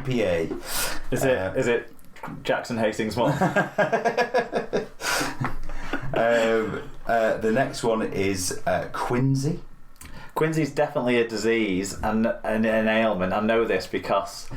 IPA. Is it Jackson Hastings one? The next one is Quinsy. Quincy's definitely a disease and an ailment. I know this because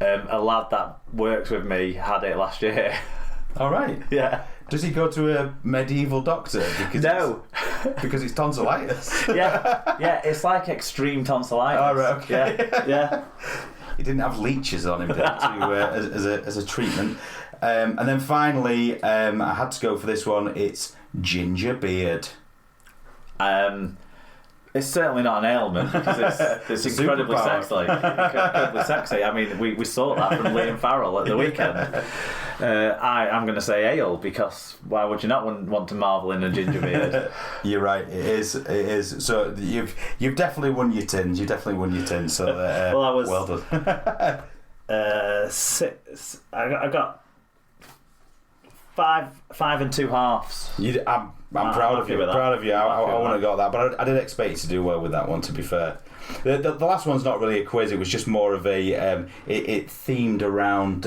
a lad that works with me had it last year. All right. Yeah. Does he go to a medieval doctor? No. Because it's tonsillitis. Yeah, it's like extreme tonsillitis. All right, okay. Yeah. He didn't have leeches on him as a treatment. And then finally, I had to go for this one. It's ginger beard. It's certainly not an ailment because it's incredibly sexy. Incredibly sexy. I mean, we saw that from Leigh and Farrell at the weekend. I'm going to say ale because why would you not want to marvel in a ginger beard? You're right. It is. So you've definitely won your tins. So well, I was well done. 6. I got 5 and 2 halves. I'm proud of you. Proud of you. I wouldn't have got that, but I did expect you to do well with that one. To be fair, the last one's not really a quiz. It was just more of a. It themed around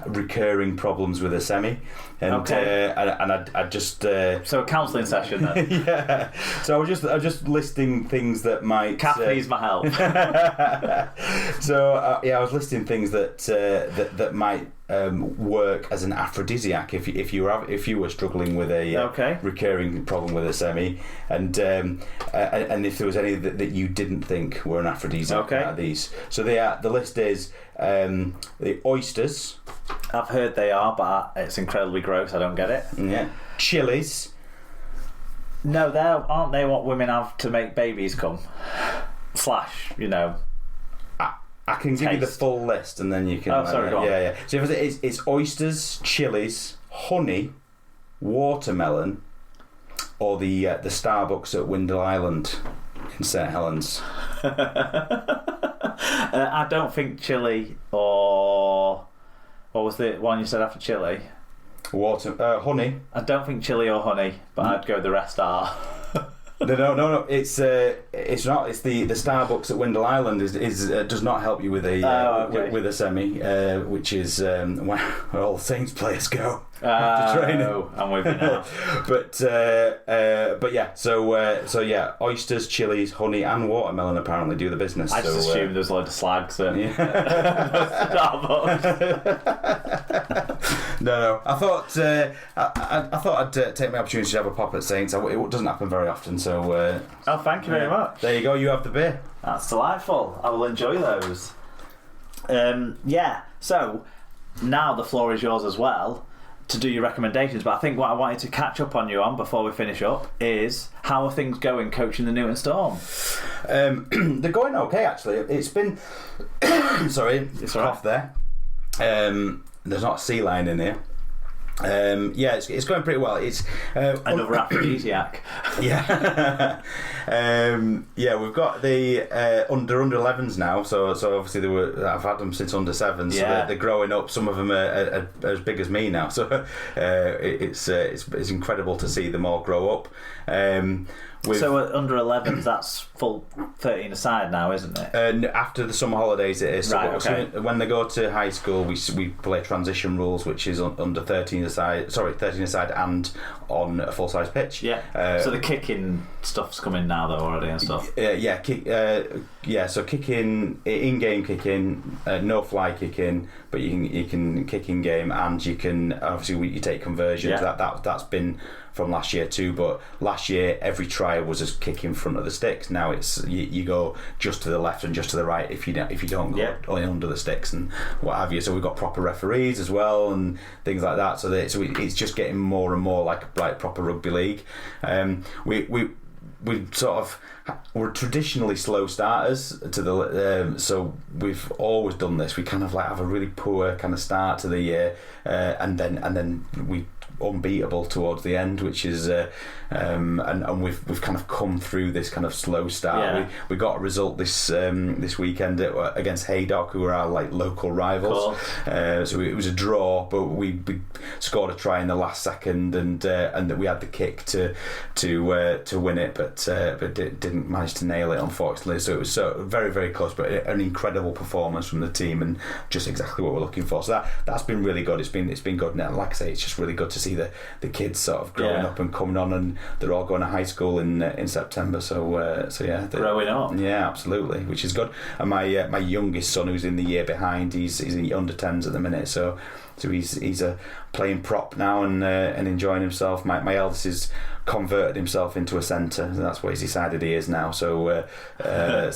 recurring problems with a semi, and I just. So a counselling session then. Yeah. So I was just listing things that might. Cat needs my help. So I was listing things that might. Work as an aphrodisiac if you were struggling with a recurring problem with a semi, and if there was any that you didn't think were an aphrodisiac out of these. So the list is the oysters. I've heard they are, but it's incredibly gross. I don't get it. Yeah, chilies. No, aren't they what women have to make babies come? I can give you the full list, and then you can. Oh, sorry, go on. Yeah. So it's oysters, chilies, honey, watermelon, or the Starbucks at Windle Island in St Helens. I don't think chili or what was the one you said after chili? Honey. I don't think chili or honey, but I'd go the rest are. No. It's not. It's the Starbucks at Windle Island does not help you with a semi, which is where all the Saints players go after training. I'm with you now. but yeah. So yeah, oysters, chilies, honey, and watermelon apparently do the business. I just assumed there's a load of slags at Starbucks. No. I thought I'd take my opportunity to have a pop at Saints. It doesn't happen very often. So. Thank you very much. There you go. You have the beer. That's delightful. I will enjoy those. So now the floor is yours as well to do your recommendations. But I think what I wanted to catch up on you on before we finish up is how are things going coaching the Newton Storm? They're going okay actually. It's been sorry, it's off there. There's not a sea lion in here. It's going pretty well. It's another aphrodisiac. Yeah. We've got the under 11s now. So obviously I've had them since under 7s. So they're growing up. Some of them are as big as me now. So it's incredible to see them all grow up. So at under 11s, that's full 13 aside now, isn't it? After the summer holidays, it is. Right, okay. So when they go to high school, we play transition rules, which is under 13 aside. Sorry, 13 aside and on a full size pitch. Yeah. So the kicking stuff's coming now though already and stuff. So kicking, in-game kicking, no fly kicking, but you can kick in game, and you can obviously you take conversions. Yeah. That's been from last year too, but last year every try was a kick in front of the sticks. Now it's you go just to the left and just to the right if you don't go only under the sticks and what have you. So we've got proper referees as well and things like that. So it's just getting more and more like proper rugby league. We're traditionally slow starters to the so we've always done this. We kind of like have a really poor kind of start to the year, and then we unbeatable towards the end, which is and we've kind of come through this kind of slow start. Yeah. We got a result this weekend against Haydock, who are our like local rivals. Cool. So it was a draw, but we scored a try in the last second, and that we had the kick to win it, but didn't manage to nail it, unfortunately. So it was very, very close, but an incredible performance from the team, and just exactly what we're looking for. So that's been really good. It's been good, and like I say, it's just really good to see the kids sort of growing up and coming on, and they're all going to high school in September. So yeah, growing up. Yeah, absolutely, which is good. And my youngest son, who's in the year behind, he's in under 10s at the minute. So he's playing prop now and enjoying himself. My eldest has converted himself into a centre, and that's what he's decided he is now. So yeah.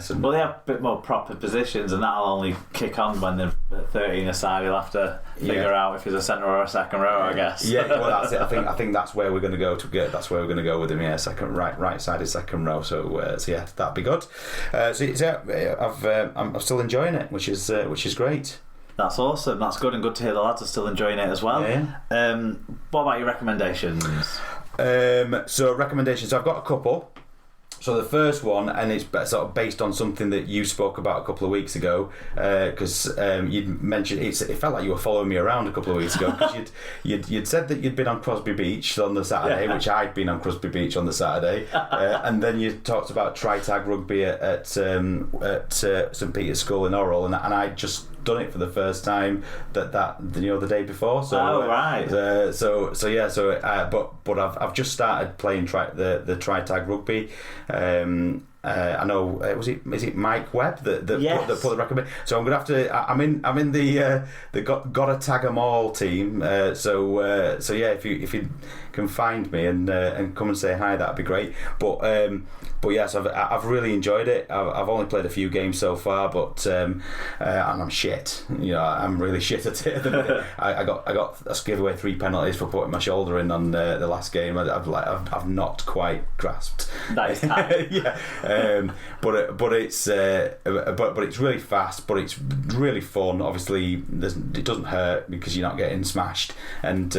Well, they have a bit more proper positions, and that'll only kick on when they're 13 aside. He'll have to figure out if he's a centre or a second row, I guess. Yeah, well, that's it. I think that's where we're going to go that's where we're going to go with him. Yeah, second right side is second row. So yeah, that'd be good. I'm still enjoying it, which is great. That's awesome. That's good, and good to hear the lads are still enjoying it as well. Yeah. What about your recommendations? So recommendations, I've got a couple. So the first one, and it's sort of based on something that you spoke about a couple of weeks ago, because you'd mentioned it felt like you were following me around a couple of weeks ago, because you'd said that you'd been on Crosby Beach on the Saturday, which I'd been on Crosby Beach on the Saturday, and then you talked about tri-tag rugby at St Peter's School in Orrell, and I'd just done it for the first time the day before. So right. But I've just started playing the tri-tag rugby. I know is it Mike Webb that put the recommend. So I'm gonna have to. I'm in the gotta tag 'em all team. So yeah, if you can find me and come and say hi, that'd be great. But yes, I've really enjoyed it. I've only played a few games so far, but and I'm shit. I'm really shit at it. I gave away 3 penalties for putting my shoulder in on the last game. I've not quite grasped. That is time. Yeah. But it's really fast, but it's really fun. Obviously, it doesn't hurt because you're not getting smashed, and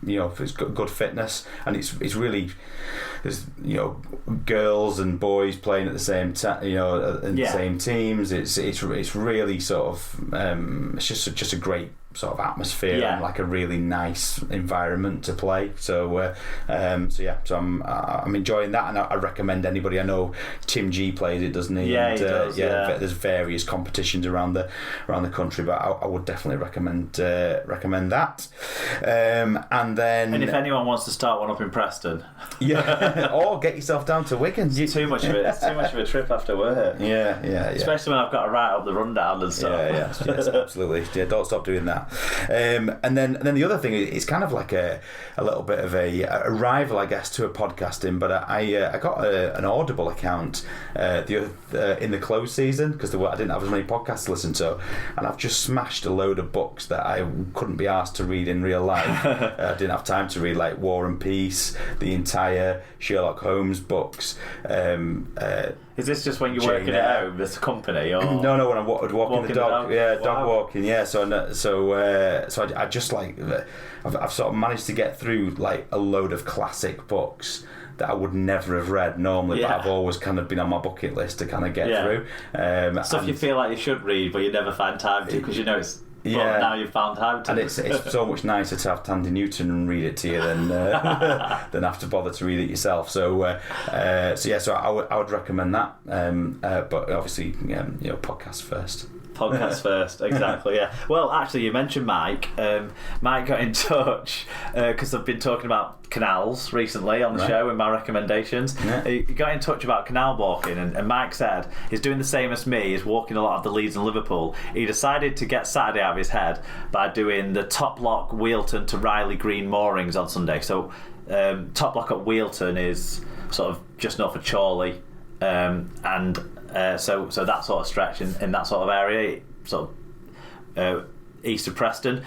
it's good fitness, and it's really, there's girls and boys playing at the same time, in the same teams. It's really sort of it's just a great sort of atmosphere and like a really nice environment to play. So I'm enjoying that, and I recommend anybody. I know Tim G plays it, doesn't he? Yeah, he does. There's various competitions around the country, but I would definitely recommend that. And then if anyone wants to start one up in Preston, or get yourself down to Wigan. It's too much of a trip after work. Yeah. Especially when I've got to write up the rundown and stuff. Yes, absolutely. Yeah, don't stop doing that. And then the other thing, it's kind of like a little bit of a rival, I guess, to a podcasting. But I got an Audible account in the close season because I didn't have as many podcasts to listen to, and I've just smashed a load of books that I couldn't be asked to read in real life. I didn't have time to read, like War and Peace, the entire Sherlock Holmes books. Is this just when you're working at home, this company, or no? When I'm walking the dog, dog walking, So I just I've sort of managed to get through like a load of classic books that I would never have read normally, but I've always kind of been on my bucket list to kind of get through. Stuff you feel like you should read, but you never find time to because it's. But now you've found time to. And it's so much nicer to have Tandy Newton read it to you than have to bother to read it yourself. So I would recommend that. But obviously, podcast first. Podcast first, exactly. Yeah. Well, actually, you mentioned Mike. Mike got in touch because I've been talking about canals recently on the show in my recommendations. Yeah. He got in touch about canal walking, and Mike said he's doing the same as me. He's walking a lot of the Leeds and Liverpool. He decided to get Saturday out of his head by doing the Top Lock Wealton to Riley Green moorings on Sunday. So Top Lock at Wealton is sort of just north of Chorley, so that sort of stretch in that sort of area, sort of east of Preston.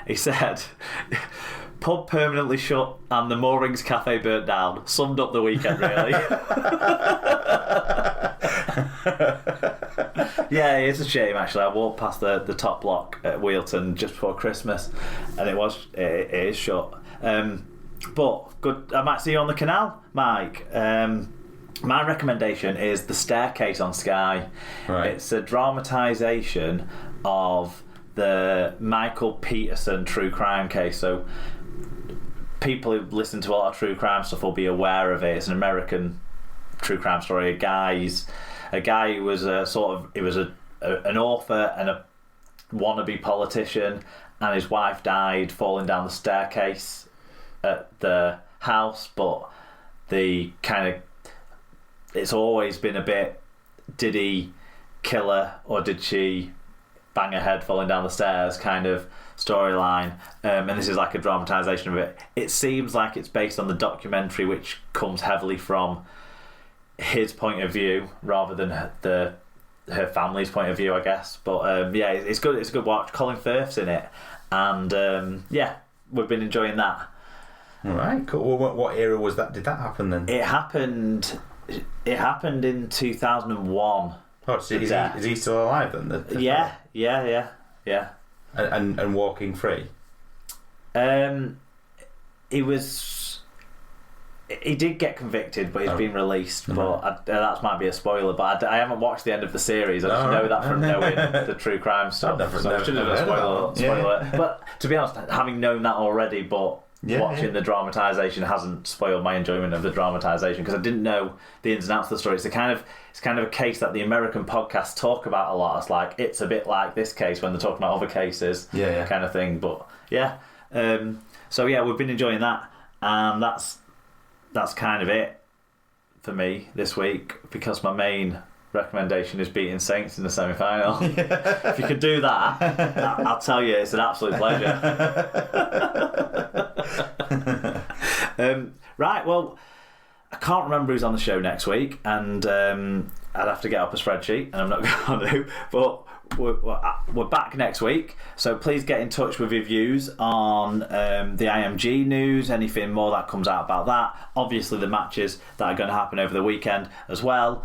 He said, pub permanently shut and the moorings cafe burnt down. Summed up the weekend, really. Yeah, it's a shame actually. I walked past the top block at Warrington just before Christmas, and it is shut. But good. I might see you on the canal, Mike. My recommendation is The Staircase on Sky. Right. It's a dramatisation of the Michael Peterson true crime case. So people who listen to a lot of true crime stuff will be aware of it. It's an American true crime story. A guy who was an author and a wannabe politician, and his wife died falling down the staircase at the house. But it's always been a bit, did he kill her or did she bang her head falling down the stairs kind of storyline, and this is like a dramatisation of it. It seems like it's based on the documentary, which comes heavily from his point of view rather than her family's point of view, I guess. But yeah, it's good. It's a good watch. Colin Firth's in it, and yeah, we've been enjoying that. All right, cool. Well, what era was that? Did that happen then? It happened in 2001. Oh, so is he still alive then? Yeah. And walking free. He did get convicted, but he's been released. But that might be a spoiler. But I haven't watched the end of the series. I just know that from knowing the true crime stuff. So I should have a spoiler. But to be honest, having known that already, but watching the dramatisation hasn't spoiled my enjoyment of the dramatisation, because I didn't know the ins and outs of the story. It's kind of a case that the American podcasts talk about a lot. It's like, it's a bit like this case when they're talking about other cases, kind of thing. But yeah, so yeah, we've been enjoying that, and that's kind of it for me this week, because my main recommendation is beating Saints in the semi-final. If you could do that, I'll tell you, it's an absolute pleasure. Right, well, I can't remember who's on the show next week, and I'd have to get up a spreadsheet, and I'm not going to, but we're back next week, so please get in touch with your views on the IMG news, anything more that comes out about that, obviously the matches that are going to happen over the weekend as well.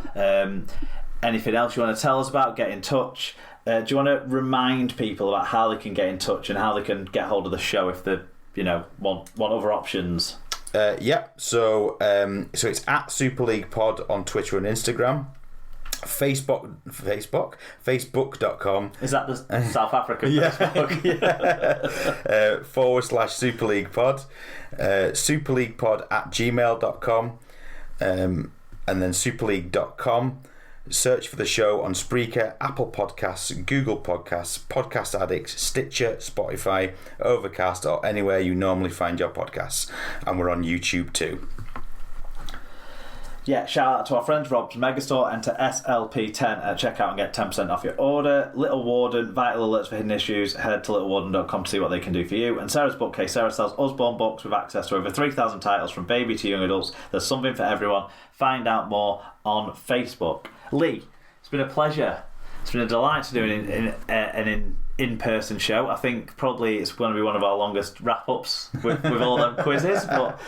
Anything else you want to tell us about, get in touch. Do you want to remind people about how they can get in touch and how they can get hold of the show if they want other options? So it's at Super League Pod on Twitter and Instagram. Facebook.com. Is that the South African Facebook? / Super League Pod. superleaguepod@gmail.com. And then superleague.com. Search for the show on Spreaker, Apple Podcasts, Google Podcasts, Podcast Addicts, Stitcher, Spotify, Overcast, or anywhere you normally find your podcasts. And we're on YouTube too. Yeah, shout out to our friends Rob's Megastore. Enter SLP10 at checkout and get 10% off your order. Little Warden, vital alerts for hidden issues. Head to littlewarden.com to see what they can do for you. And Sarah's Bookcase. Sarah sells Usborne books with access to over 3,000 titles from baby to young adults. There's something for everyone. Find out more on Facebook. Leigh, it's been a pleasure. It's been a delight to do an in-person show. I think probably it's going to be one of our longest wrap-ups with all them quizzes, but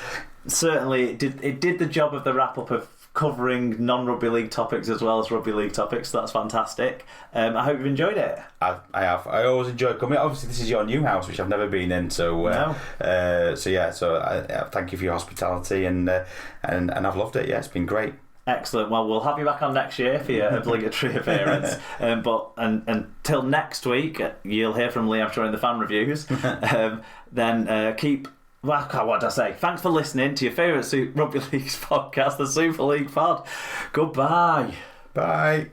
certainly it did the job of the wrap-up of covering non-rugby league topics as well as rugby league topics, so that's fantastic. I hope you've enjoyed it. I have. I always enjoy coming. Obviously, this is your new house, which I've never been in, so I thank you for your hospitality, and I've loved it. Yeah, it's been great. Excellent. Well, we'll have you back on next year for your obligatory appearance. But until next week, you'll hear from Leigh, I'm sure, in the fan reviews. Then keep... Well, what did I say? Thanks for listening to your favourite Rugby League podcast, the Super League Pod. Goodbye. Bye.